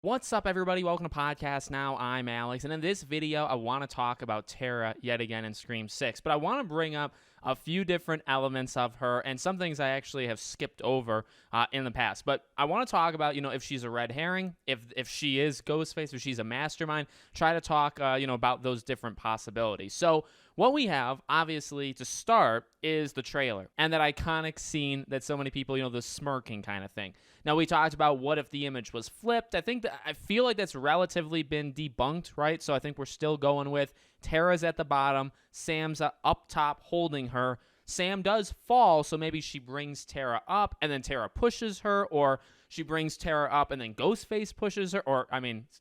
What's up, everybody? Welcome to Podcast Now. I'm Alex, and in this video, I want to talk about Tara yet again in Scream 6, but I want to bring up a few different elements of her and some things I actually have skipped over in the past. But I want to talk about, if she's a red herring, if she is Ghostface, if she's a mastermind, try to talk, about those different possibilities. So what we have, obviously, to start is the trailer and that iconic scene that so many people, the smirking kind of thing. Now, we talked about what if the image was flipped. I feel like that's relatively been debunked, right? So I think we're still going with Tara's at the bottom, Sam's up top holding her. Sam does fall, so maybe she brings Tara up, and then Tara pushes her, or she brings Tara up, and then Ghostface pushes her,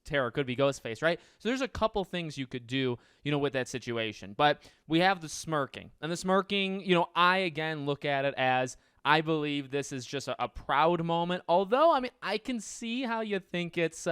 Tara could be Ghostface, right? So there's a couple things you could do, with that situation. But we have the smirking. And the smirking, I, again, look at it as I believe this is just a proud moment. Although, I can see how you think it's,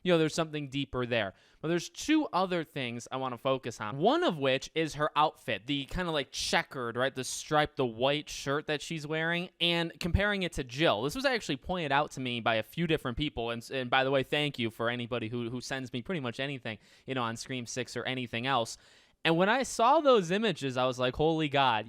there's something deeper there. But there's two other things I want to focus on. One of which is her outfit, the kind of like checkered, right? The striped, the white shirt that she's wearing, and comparing it to Jill. This was actually pointed out to me by a few different people. And by the way, thank you for anybody who sends me pretty much anything, on Scream 6 or anything else. And when I saw those images, I was like, holy God,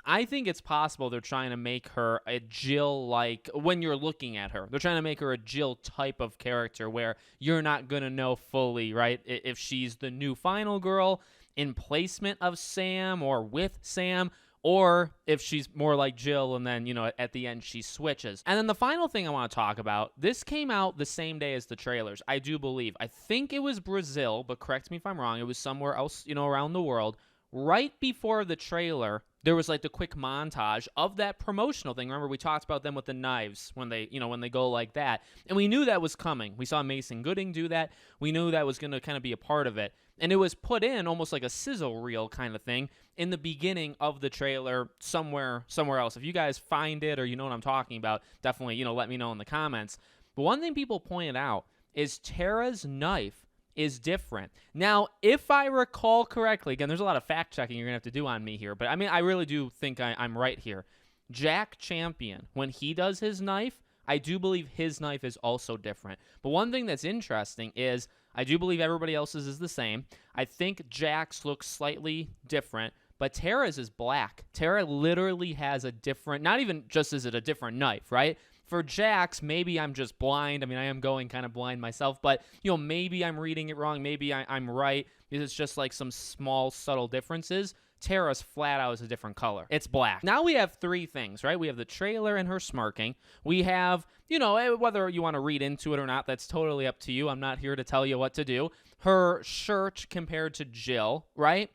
I think it's possible they're trying to make her a Jill-like, when you're looking at her, they're trying to make her a Jill type of character where you're not going to know fully, right, if she's the new final girl in placement of Sam or with Sam, or if she's more like Jill and then, at the end she switches. And then the final thing I want to talk about, this came out the same day as the trailers, I do believe. I think it was Brazil, but correct me if I'm wrong. It was somewhere else, around the world. Right before the trailer, there was like the quick montage of that promotional thing. Remember, we talked about them with the knives when they, when they go like that. And we knew that was coming. We saw Mason Gooding do that. We knew that was going to kind of be a part of it. And it was put in almost like a sizzle reel kind of thing in the beginning of the trailer somewhere else. If you guys find it or you know what I'm talking about, definitely, let me know in the comments. But one thing people pointed out is Tara's knife is different. Now, if I recall correctly, again, there's a lot of fact-checking you're going to have to do on me here, but I really do think I'm right here. Jack Champion, when he does his knife, I do believe his knife is also different. But one thing that's interesting is I do believe everybody else's is the same. I think Jack's looks slightly different, but Tara's is black. Tara literally has a different, not even just is it a different knife, right? For Jack's, maybe I'm just blind. I am going kind of blind myself, but, maybe I'm reading it wrong. Maybe I'm right. It's just like some small, subtle differences. Tara's flat out is a different color. It's black. Now we have three things, right? We have the trailer and her smirking. We have, whether you want to read into it or not, that's totally up to you. I'm not here to tell you what to do. Her shirt compared to Jill, right?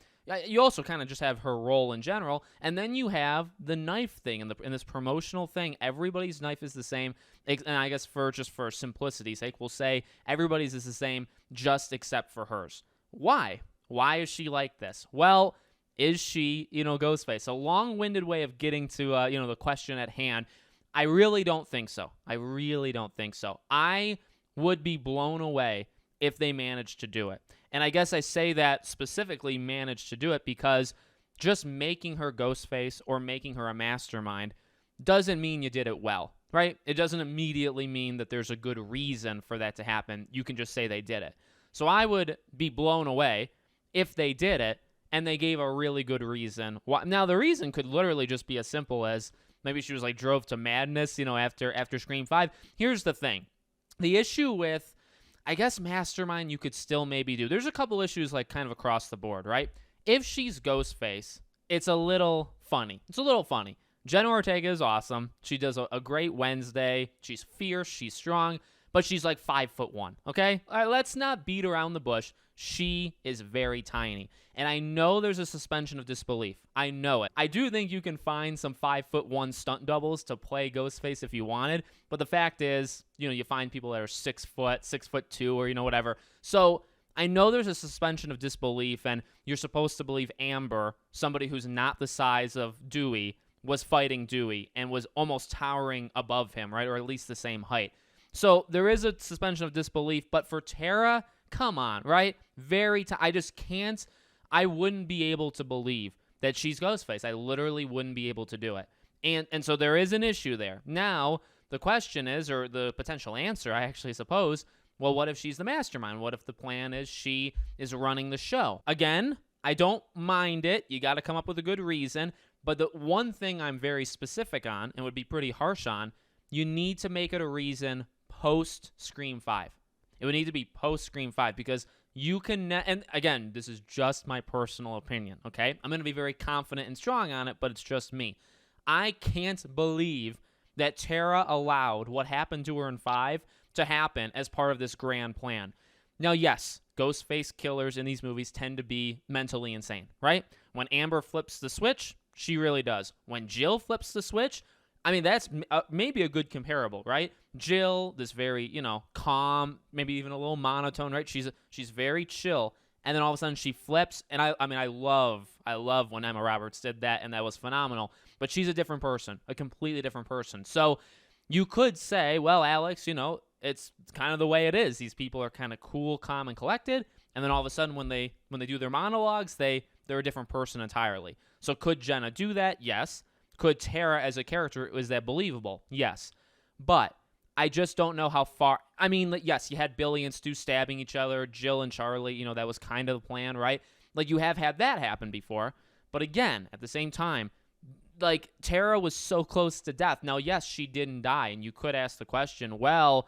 You also kind of just have her role in general, and then you have the knife thing in this promotional thing. Everybody's knife is the same, and I guess for simplicity's sake, we'll say everybody's is the same, just except for hers. Why? Why is she like this? Well, is she, Ghostface? A long-winded way of getting to, the question at hand. I really don't think so. I would be blown away if they managed to do it. And I guess I say that specifically managed to do it because just making her Ghostface or making her a mastermind doesn't mean you did it well, right? It doesn't immediately mean that there's a good reason for that to happen. You can just say they did it. So I would be blown away if they did it and they gave a really good reason. Now, the reason could literally just be as simple as maybe she was like drove to madness, after Scream 5. Here's the thing. The issue with, I guess, Mastermind you could still maybe do. There's a couple issues like kind of across the board, right? If she's Ghostface, it's a little funny. Jenna Ortega is awesome. She does a great Wednesday. She's fierce. She's strong. But she's like 5'1", okay? All right, let's not beat around the bush. She is very tiny. And I know there's a suspension of disbelief. I know it. I do think you can find some 5'1" stunt doubles to play Ghostface if you wanted. But the fact is, you find people that are 6 foot, 6'2", or, whatever. So I know there's a suspension of disbelief, and you're supposed to believe Amber, somebody who's not the size of Dewey, was fighting Dewey and was almost towering above him, right? Or at least the same height. So there is a suspension of disbelief, but for Tara, come on, right? I just can't, I wouldn't be able to believe that she's Ghostface. I literally wouldn't be able to do it. And so there is an issue there. Now, the question is, or the potential answer, I actually suppose, Well, what if she's the mastermind? What if the plan is she is running the show? Again, I don't mind it. You got to come up with a good reason. But the one thing I'm very specific on and would be pretty harsh on, you need to make it a reason post Scream 5. It would need to be post Scream 5 because you can, and again, this is just my personal opinion, okay? I'm going to be very confident and strong on it, but it's just me. I can't believe that Tara allowed what happened to her in 5 to happen as part of this grand plan. Now, yes, Ghostface killers in these movies tend to be mentally insane, right? When Amber flips the switch, she really does. When Jill flips the switch, I mean, that's maybe a good comparable, right? Jill, this very, calm, maybe even a little monotone, right? She's very chill, and then all of a sudden she flips, and I love when Emma Roberts did that, and that was phenomenal. But she's a different person, a completely different person. So you could say, well, Alex, it's kind of the way it is. These people are kind of cool, calm, and collected, and then all of a sudden when they do their monologues, they're a different person entirely. So could Jenna do that? Yes. Could Tara as a character, was that believable? Yes. But I just don't know how far. I mean, yes, you had Billy and Stu stabbing each other, Jill and Charlie, that was kind of the plan, right? Like, you have had that happen before. But again, at the same time, like, Tara was so close to death. Now, yes, she didn't die, and you could ask the question, well,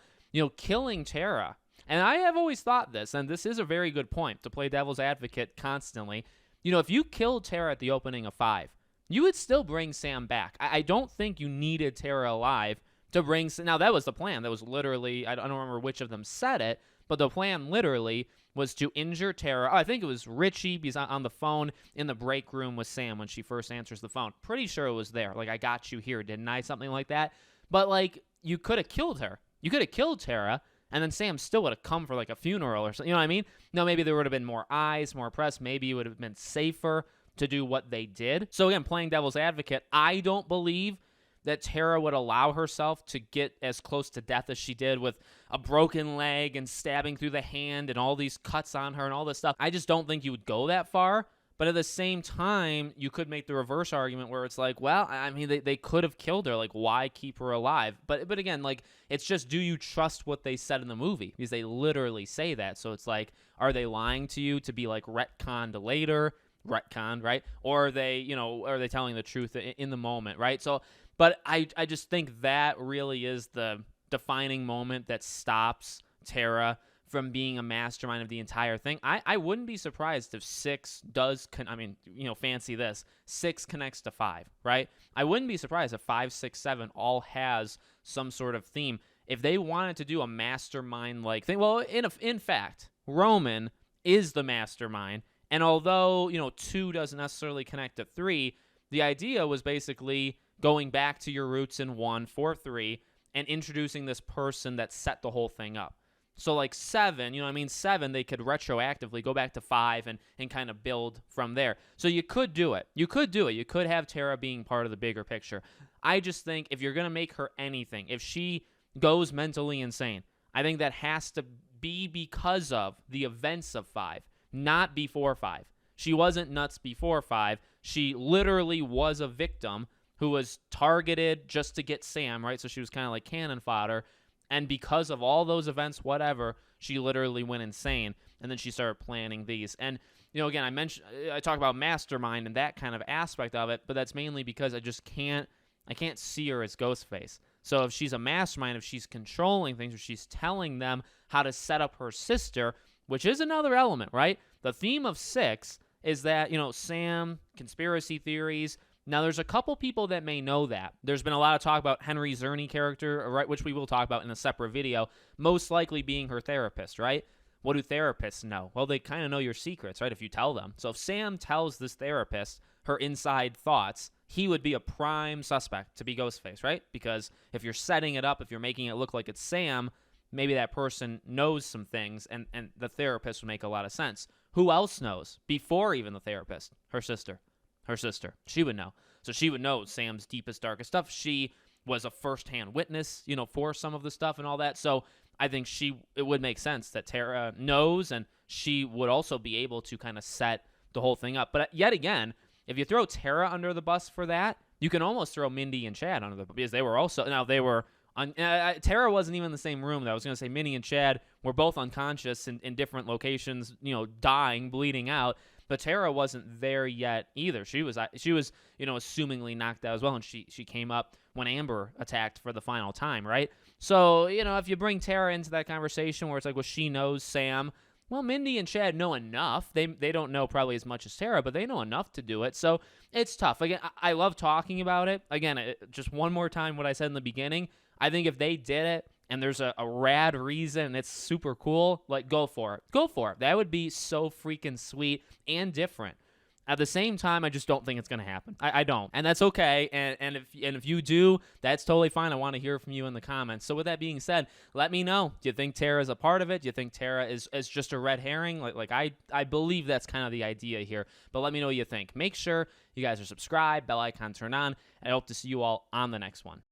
killing Tara. And I have always thought this, and this is a very good point, to play devil's advocate constantly. If you killed Tara at the opening of 5, you would still bring Sam back. I don't think you needed Tara alive to bring. Now, that was the plan. That was literally, I don't remember which of them said it, but the plan literally was to injure Tara. I think it was Richie, because on the phone in the break room with Sam when she first answers the phone. Pretty sure it was there. Like, I got you here, didn't I? Something like that. But, like, you could have killed her. You could have killed Tara, and then Sam still would have come for, like, a funeral or something. You know what I mean? No, maybe there would have been more eyes, more press. Maybe it would have been safer to do what they did. So again, playing devil's advocate, I don't believe that Tara would allow herself to get as close to death as she did with a broken leg and stabbing through the hand and all these cuts on her and all this stuff. I just don't think you would go that far. But at the same time, you could make the reverse argument where it's like, well, I mean, they could have killed her. Like, why keep her alive? But again, like, it's just, do you trust what they said in the movie? Because they literally say that. So it's like, are they lying to you to be, like, retconned later? Retconned, right? Or are they, are they telling the truth in the moment, right? So, but I just think that really is the defining moment that stops Tara from being a mastermind of the entire thing. I wouldn't be surprised if 6 does, fancy this, 6 connects to 5, right? I wouldn't be surprised if 5, 6, 7 all has some sort of theme. If they wanted to do a mastermind-like thing, well, in fact, Roman is the mastermind. And although, 2 doesn't necessarily connect to 3, the idea was basically going back to your roots in 1 for 3 and introducing this person that set the whole thing up. So like 7, 7, they could retroactively go back to 5 and kind of build from there. So you could do it. You could have Tara being part of the bigger picture. I just think if you're going to make her anything, if she goes mentally insane, I think that has to be because of the events of 5. Not before 5. She wasn't nuts before 5. She literally was a victim who was targeted just to get Sam, right? So she was kind of like cannon fodder. And because of all those events, whatever, she literally went insane. And then she started planning these. And, again, I talk about Mastermind and that kind of aspect of it, but that's mainly because I can't see her as Ghostface. So if she's a mastermind, if she's controlling things, or she's telling them how to set up her sister, which is another element, right? The theme of 6 is that, Sam, conspiracy theories. Now, there's a couple people that may know that. There's been a lot of talk about Henry Czerny character, right, which we will talk about in a separate video, most likely being her therapist, right? What do therapists know? Well, they kind of know your secrets, right, if you tell them. So if Sam tells this therapist her inside thoughts, he would be a prime suspect to be Ghostface, right? Because if you're setting it up, if you're making it look like it's Sam, maybe that person knows some things, and the therapist would make a lot of sense. Who else knows? Before even the therapist, her sister. She would know. So she would know Sam's deepest, darkest stuff. She was a first-hand witness, for some of the stuff and all that. So I think it would make sense that Tara knows, and she would also be able to kind of set the whole thing up. But yet again, if you throw Tara under the bus for that, you can almost throw Mindy and Chad under the bus, because they were Tara wasn't even in the same room, though. I was going to say Minnie and Chad were both unconscious in different locations, dying, bleeding out. But Tara wasn't there yet either. She was, assumingly knocked out as well, and she came up when Amber attacked for the final time, right? So, if you bring Tara into that conversation where it's like, well, she knows Sam. Well, Mindy and Chad know enough. They don't know probably as much as Tara, but they know enough to do it. So it's tough. Again, I love talking about it. Again, just one more time what I said in the beginning. I think if they did it and there's a rad reason and it's super cool, like, go for it. Go for it. That would be so freaking sweet and different. At the same time, I just don't think it's going to happen. I don't. And that's okay. And if you do, that's totally fine. I want to hear from you in the comments. So with that being said, let me know. Do you think Tara is a part of it? Do you think Tara is just a red herring? Like I believe that's kind of the idea here. But let me know what you think. Make sure you guys are subscribed, bell icon turned on, and I hope to see you all on the next one.